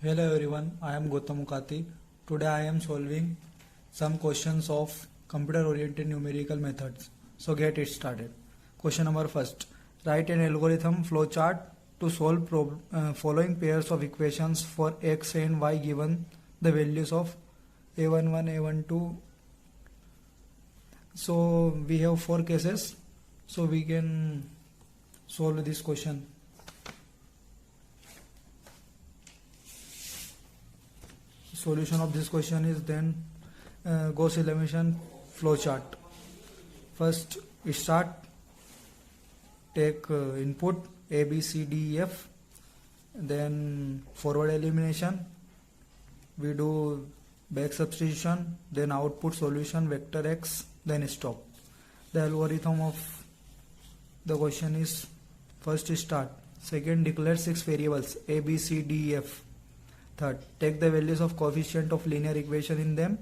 Hello everyone, I am Gautam Mukati. Today I am solving some questions of computer oriented numerical methods. So get it started. Question number first. Write an algorithm flowchart to solve following pairs of equations for x and y given the values of a11, a12. So we have 4 cases. So we can solve this question. Solution of this question is then Gauss elimination flowchart. First start, take input a b c d e f, then forward elimination, we do back substitution, then output solution vector x, then stop. The algorithm of the question is: first start, second declare 6 variables a b c d e f, third take the values of coefficient of linear equation in them: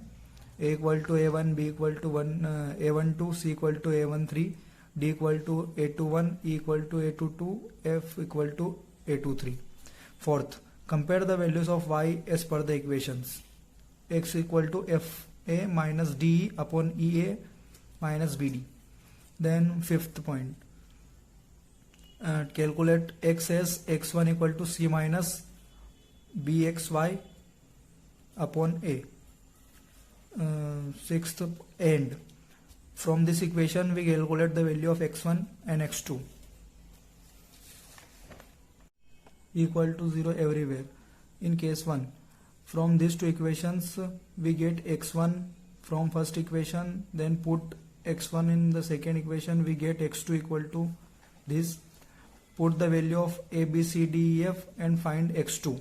a equal to a1, b equal to 1, a12, c equal to a13, d equal to a21, e equal to a22, f equal to a23. Fourth, compare the values of y as per the equations: x equal to fa minus de upon ea minus bd. Then fifth point, calculate x as x1 equal to c minus bxy upon a. Sixth, end. From this equation we calculate the value of x1 and x2 equal to 0 everywhere. In case 1, from these two equations we get x1 from first equation, then put x1 in the second equation, we get x2 equal to this. Put the value of a b c d e f and find x2.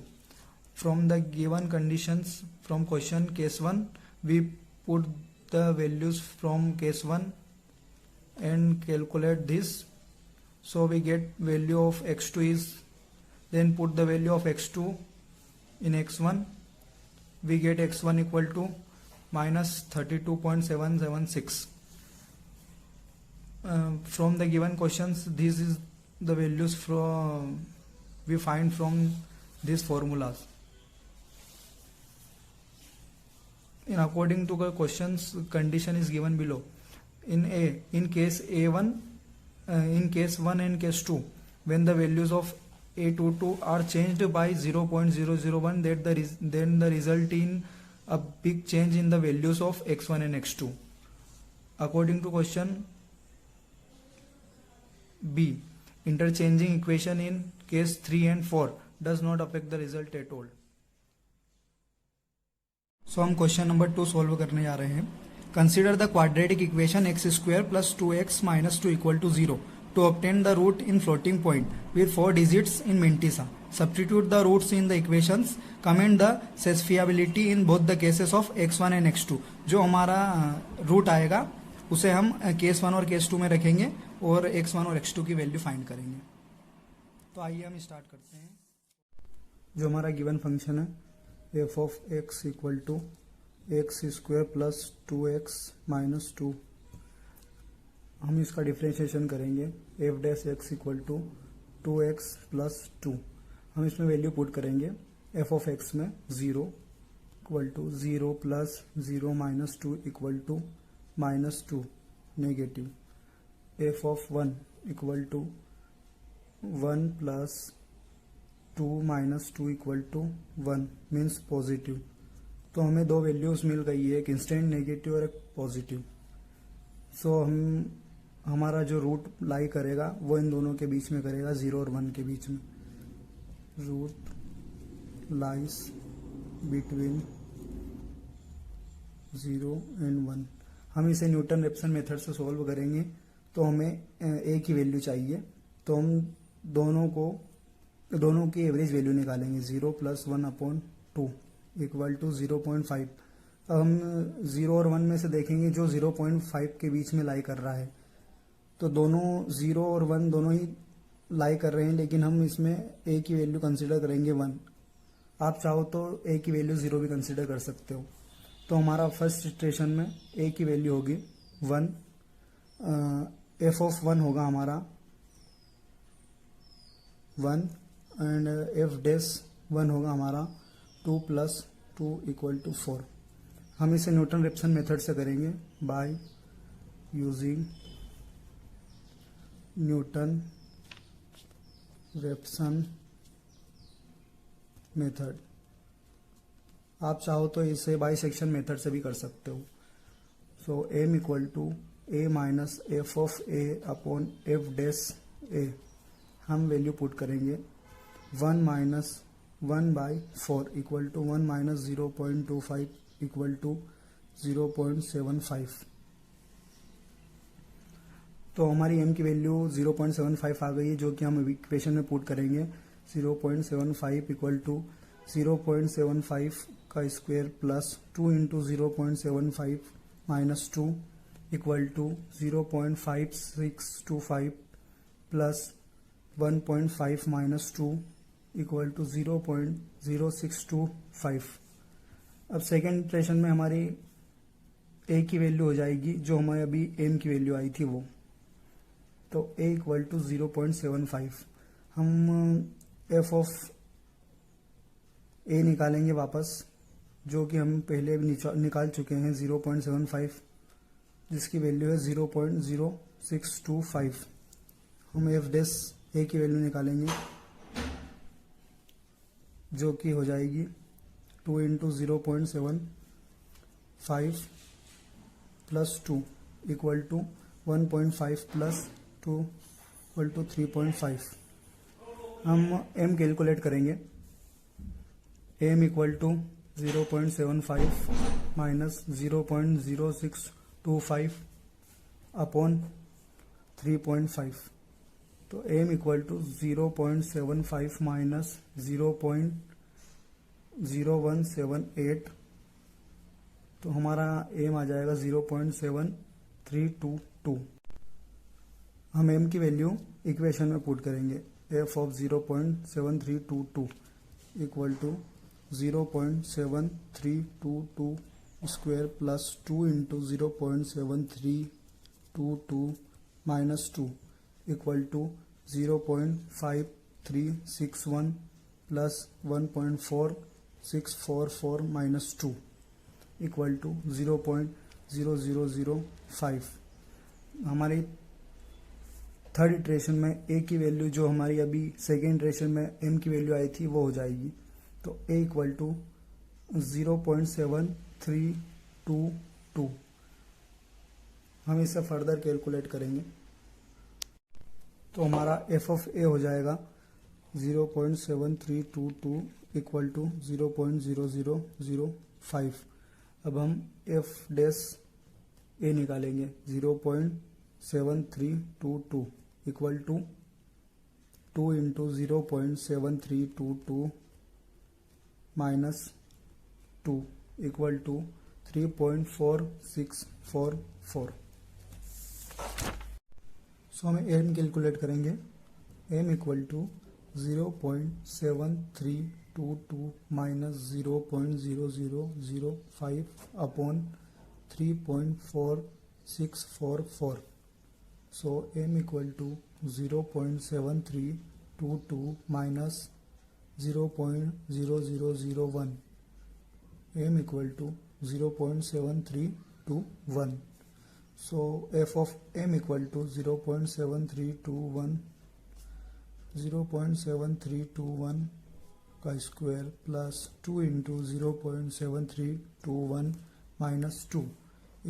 From the given conditions from question case 1, we put the values from case 1 and calculate this. So we get value of x2 is, then put the value of x2 in x1, we get x1 equal to minus 32.776. From the given questions, this is the values from we find from these formulas. In according to the questions, condition is given below. In case A1, in case 1 and case 2, when the values of A22 are changed by 0.001, then the result in a big change in the values of x1 and x2. According to question B, interchanging equation in case 3 and 4 does not affect the result at all. So हम question number 2 solve करने जा रहे हैं. Consider the quadratic equation x square plus 2x minus 2 equal to 0 to obtain the root in floating point with 4 digits in mantissa. Substitute the roots in the equations. Comment the satisfiability in both the cases of x1 and x2. जो हमारा root आएगा उसे हम case 1 और case 2 में रखेंगे और x1 और x2 की वैल्यू फाइंड करेंगे. तो आइए हम स्टार्ट करते हैं. जो हमारा गिवन फंक्शन है f of x equal to x square plus 2x minus 2, हम इसका डिफ्रेंशिएशन करेंगे. f dash x equal to 2x plus 2, हम इसमें वैल्यू पुट करेंगे. f of x में 0 equal to 0 plus 0 minus 2 equal to minus 2 negative. f of 1 equal to 1 plus 2 minus 2 equal to 1 means positive. तो हमें दो values मिल गई है, एक इंस्टेंट नेगेटिव और एक पॉजिटिव. सो हमारा जो रूट लाई करेगा वो इन दोनों के बीच में करेगा, 0 और 1 के बीच में. Root lies between 0 and 1. हम इसे न्यूटन रेप्सन मेथड से सॉल्व करेंगे. तो हमें ए की वैल्यू चाहिए, तो हम दोनों की एवरेज वैल्यू निकालेंगे. 0 प्लस 1 अपॉन 2 इक्वल टू 0.5. अब हम 0 और 1 में से देखेंगे जो 0.5 के बीच में लाई कर रहा है. तो दोनों 0 और 1 दोनों ही लाई कर रहे हैं, लेकिन हम इसमें a की वैल्यू कंसिडर करेंगे 1. आप चाहो तो a की वैल्यू 0 भी कंसिडर कर सकते हो. तो हमारा फर्स्ट सिचुएशन में a की वैल्यू होगी 1. f ऑफ 1 होगा हमारा 1 एंड f डैश 1 होगा हमारा 2 प्लस 2 इक्वल टू 4। हम इसे न्यूटन रेप्सन मेथड से करेंगे by using Newton Raphson method. आप चाहो तो इसे बाई सेक्शन मेथड से भी कर सकते हो। So M equal to A minus F of A upon F dash A. हम वैल्यू पुट करेंगे 1 minus 1/4 equal to 1 minus 0.25 equal to 0.75। तो हमारी m की वैल्यू 0.75 आ गई है, जो कि हम इक्वेशन में पुट करेंगे। 0.75 इक्वल टू 0.75 का square plus 2 into 0.75 minus 2 equal to 0.5625 plus 1.5 minus 2 equal to 0.0625। अब सेकेंड इक्वेशन में हमारी a की वैल्यू हो जाएगी जो हमारे अभी m की वैल्यू आई थी वो, तो a इक्वल टू 0.75। हम f ऑफ a निकालेंगे वापस, जो कि हम पहले भी निकाल चुके हैं 0.75, जिसकी वैल्यू है 0.0625। हम f डैश a की वैल्यू निकालेंगे, जो कि हो जाएगी 2 into 0.75 plus 2 equal to 1.5 plus 2 equal to 3.5। हम m कैलकुलेट करेंगे। m equal to 0.75 minus 0.0625 upon 3.5। तो m इक्वल टू 0.75 माइनस 0.0178, तो हमारा m आ जाएगा 0.7322। हम m की वैल्यू इक्वेशन में पुट करेंगे। f of 0.7322 equal to 0.7322 square plus 2 into 0.7322 minus 2 equal to 0.5361 plus 1.4644 minus 2 equal to 0.0005। हमारी थर्ड इटरेशन में a की वैल्यू जो हमारी अभी सेकेंड इटरेशन में m की वैल्यू आई थी वो हो जाएगी। तो a इक्वल टू 0.7322। हम इसे फर्दर कैलकुलेट करेंगे, तो हमारा f ऑफ a हो जाएगा 0.7322 इक्वल टू 0.0005। अब हम f डैश a निकालेंगे। 0.7322 equal to 2 into 0.7322 minus 2 equal to 3.4644। So हमें m कैलकुलेट करेंगे। m equal to 0.7322 minus 0.0005 upon 3.4644। So m equal to 0.7322 minus 0.0001। m equal to 0.7321। So f of m equal to 0.7321 का square plus 2 into 0.7321 minus 2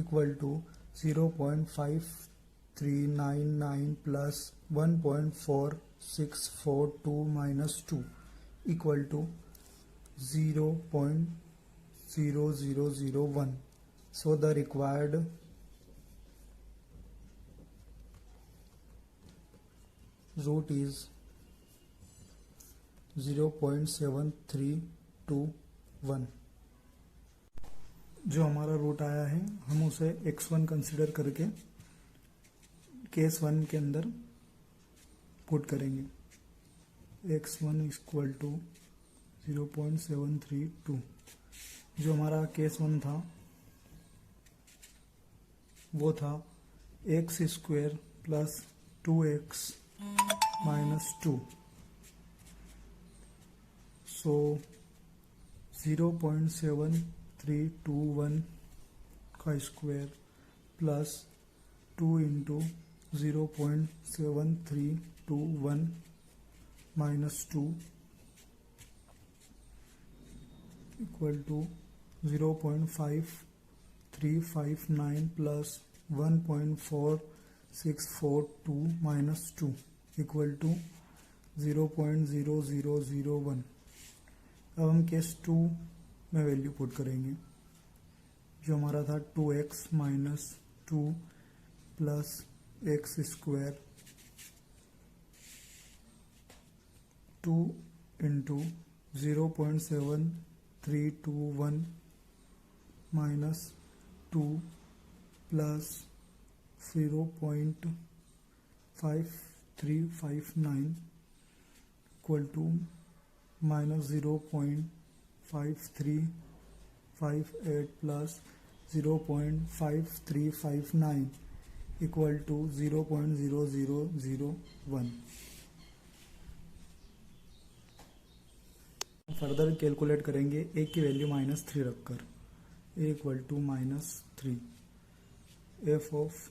equal to 0.5399 plus 1.4642 minus 2 equal to 0.0001। So the required root is 0.7321। जो हमारा root आया है हम उसे x1 consider करके case 1 के अंदर पुट करेंगे। x1 equal to 0.732। जो हमारा केस 1 था वो था x square plus 2x minus 2। So 0.7321 का square plus 2 into 0.7321 minus 2 equal to 0.5359 plus 1.4642 minus 2 equal to 0.0001। अब हम केस 2 में वैल्यू पुट करेंगे, जो हमारा था 2x minus 2 plus x square 2 into 0.7321 minus 2 plus 0.5359 equal to minus 0.5358 plus 0.5359 equal to 0.0001। Further calculate करेंगे A की वैल्यू -3 रखकर, A equal to -3, F of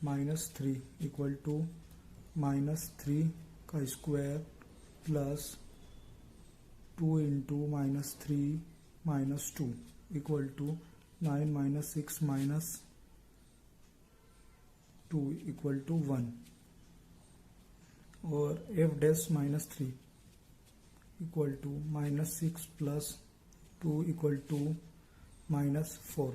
-3 equal to -3 का square plus 2 into -3 minus 2 equal to 9 minus 6 minus 2 equal to 1, और F dash -3 equal to -6 plus 2 equal to -4।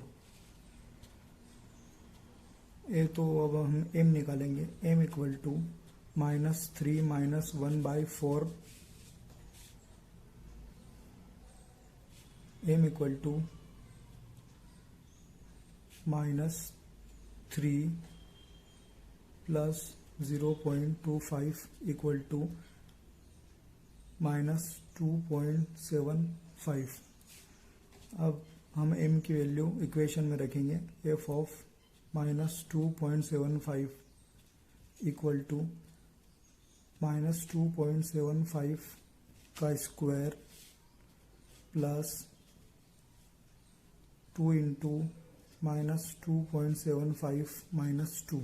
ए तो अब हम m निकालेंगे, m equal to -3 minus 1/4, m equal to -3 plus 0.25 equal to -2.75। अब हम m की वैल्यू इक्वेशन में रखेंगे, f ऑफ -2.75 इक्वल टू -2.75 का square plus 2 into -2.75 minus 2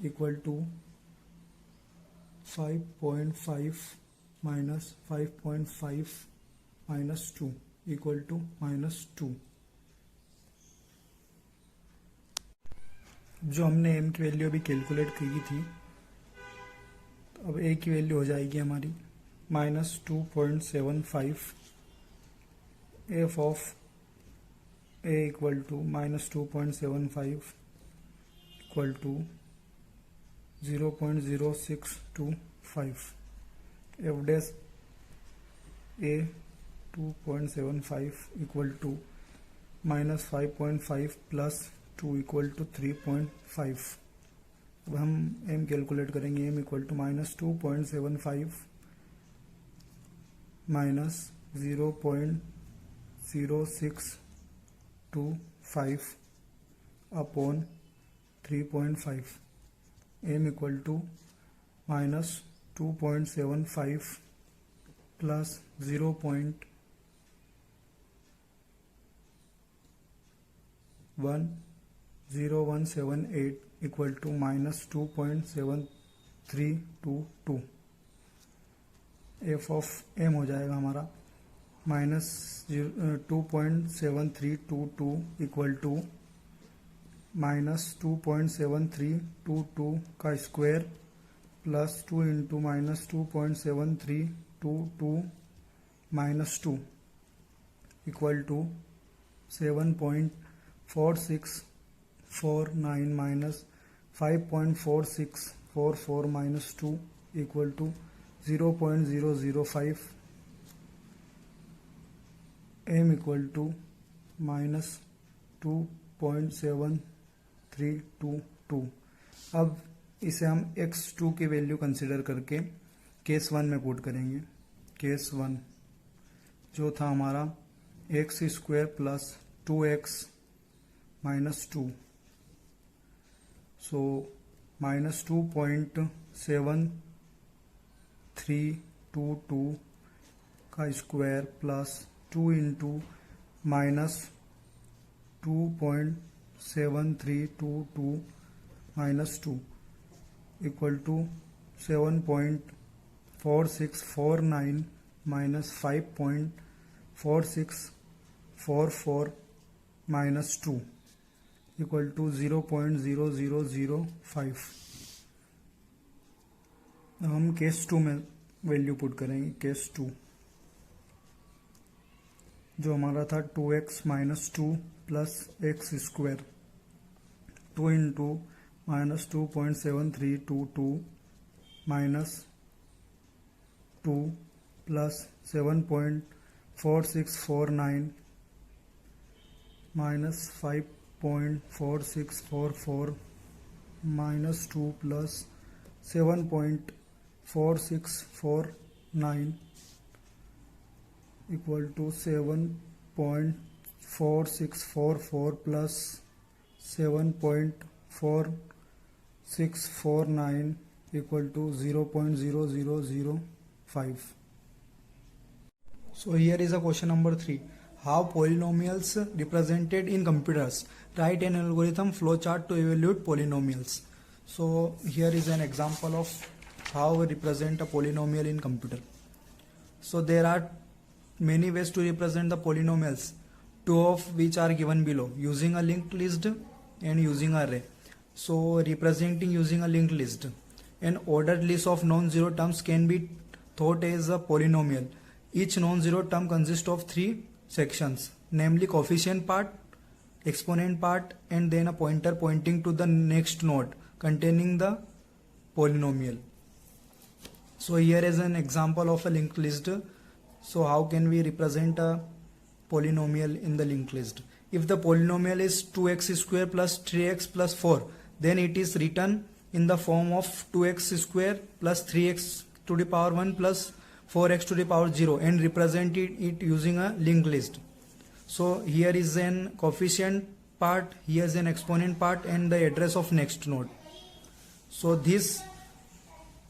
equal to 5.5 minus 5.5 minus 2 equal to -2। जो हमने m की वैल्यू अभी कैलकुलेट की थी, अब a की वैल्यू हो जाएगी हमारी -2.75, f of a equal to -2.75 equal to 0.0625, f dash a 2.75 equal to -5.5 plus 2 equal to 3.5। अब हम m कैलकुलेट करेंगे, m equal to -2.75 minus 0.0625 upon 3.5, m equal to -2.75 plus 0.0178 equal to -2.7322। F of m हो जाएगा हमारा -2.7322 equal to -2.7322 का square plus 2 into -2.7322 minus 2 equal to 7.4649 minus 5.4644 minus 2 equal to 0.005। m equal to -2.7322। अब इसे हम x2 की value consider करके case 1 में पुट करेंगे। केस 1 जो था हमारा x square plus 2x minus 2, so -2.7322 का square plus 2 into minus 2.7322 minus 2 equal to 7.4649 minus 5.4644 minus 2 equal to 0.0005। हम केस 2 में वैल्यू पुट करेंगे। केस 2 जो हमारा था 2x minus 2 plus x square 2 into minus 2.7322 minus 2 plus 7.4649 minus 5.4644 minus 2 plus 7.4649 equal to 7.4644 plus 7.4649 equal to 0.0005. So here is a question number 3. How polynomials represented in computers? Write an algorithm flowchart to evaluate polynomials. So here is an example of how we represent a polynomial in computer. So there are many ways to represent the polynomials, two of which are given below, using a linked list and using an array. So representing using a linked list, an ordered list of non-zero terms can be thought as a polynomial. Each non-zero term consists of 3 sections, namely coefficient part, exponent part, and then a pointer pointing to the next node containing the polynomial. So here is an example of a linked list. So how can we represent a polynomial in the linked list? If the polynomial is 2x square plus 3x plus 4, then it is written in the form of 2x square plus 3x to the power 1 plus 4x to the power 0 and represented it using a linked list. So here is an coefficient part, here is an exponent part, and the address of next node. So this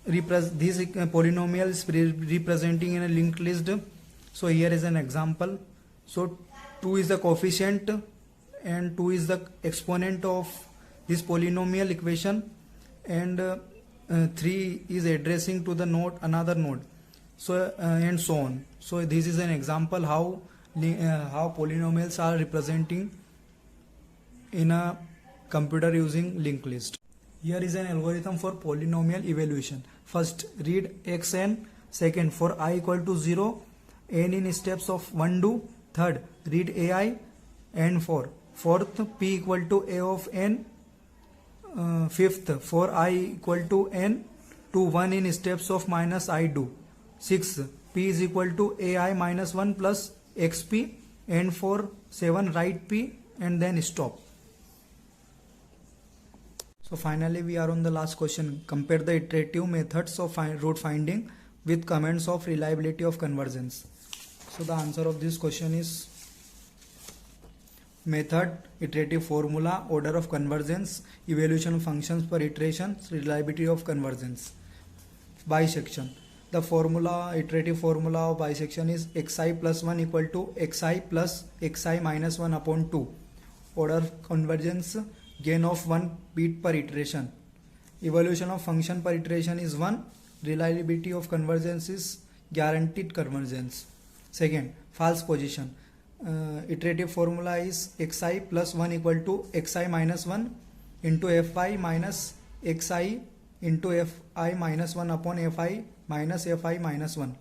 polynomial is representing in a linked list. So here is an example. So 2 is the coefficient and 2 is the exponent of this polynomial equation, and 3 is addressing to the node, another node, so and so on. So this is an example how polynomials are representing in a computer using linked list. Here is an algorithm for polynomial evaluation. First, read xn. Second, for I equal to 0, n in steps of 1 do. Third, read ai and 4. Fourth, p equal to a of n. Fifth, for I equal to n to 1 in steps of minus I do. Sixth, p is equal to ai minus 1 plus xp, and for 7 write p and then stop. So finally we are on the last question. Compare the iterative methods of root finding with comments of reliability of convergence. So the answer of this question is method, iterative formula, order of convergence, evaluation of functions per iteration, reliability of convergence. Bisection. The formula, iterative formula of bisection is xi plus 1 equal to xi plus xi minus 1 upon 2. Order of convergence, gain of 1 bit per iteration. Evaluation of function per iteration is 1. Reliability of convergence is guaranteed convergence. Second, false position. Iterative formula is xi plus 1 equal to xi minus 1 into fi minus xi into fi minus 1 upon fi minus fi minus 1.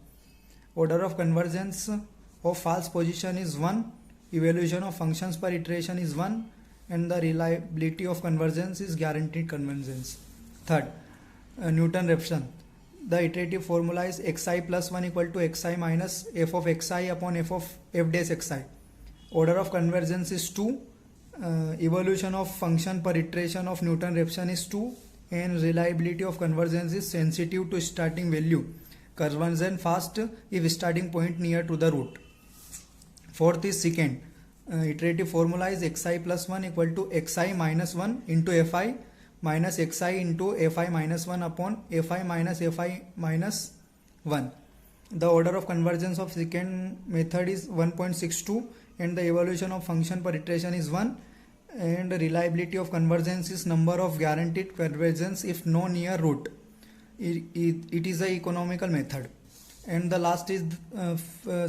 Order of convergence of false position is 1. Evaluation of functions per iteration is 1. And the reliability of convergence is guaranteed convergence. Third, Newton-Raphson. The iterative formula is xi plus 1 equal to xi minus f of xi upon f of f dash xi. Order of convergence is 2. Evaluation of function per iteration of Newton-Raphson is 2. And reliability of convergence is sensitive to starting value. Convergence fast if starting point near to the root. Fourth is secant. Iterative formula is xi plus 1 equal to xi minus 1 into fi minus xi into fi minus 1 upon fi minus 1. The order of convergence of second method is 1.62 and the evaluation of function per iteration is 1, and reliability of convergence is number of guaranteed convergence if no near root. It is a economical method. And the last is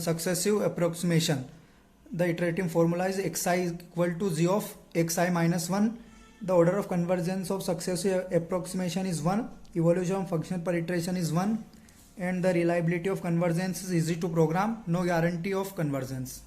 successive approximation. The iterative formula is xi is equal to z of xi minus 1. The order of convergence of successive approximation is 1. Evaluation of function per iteration is 1. And the reliability of convergence is easy to program. No guarantee of convergence.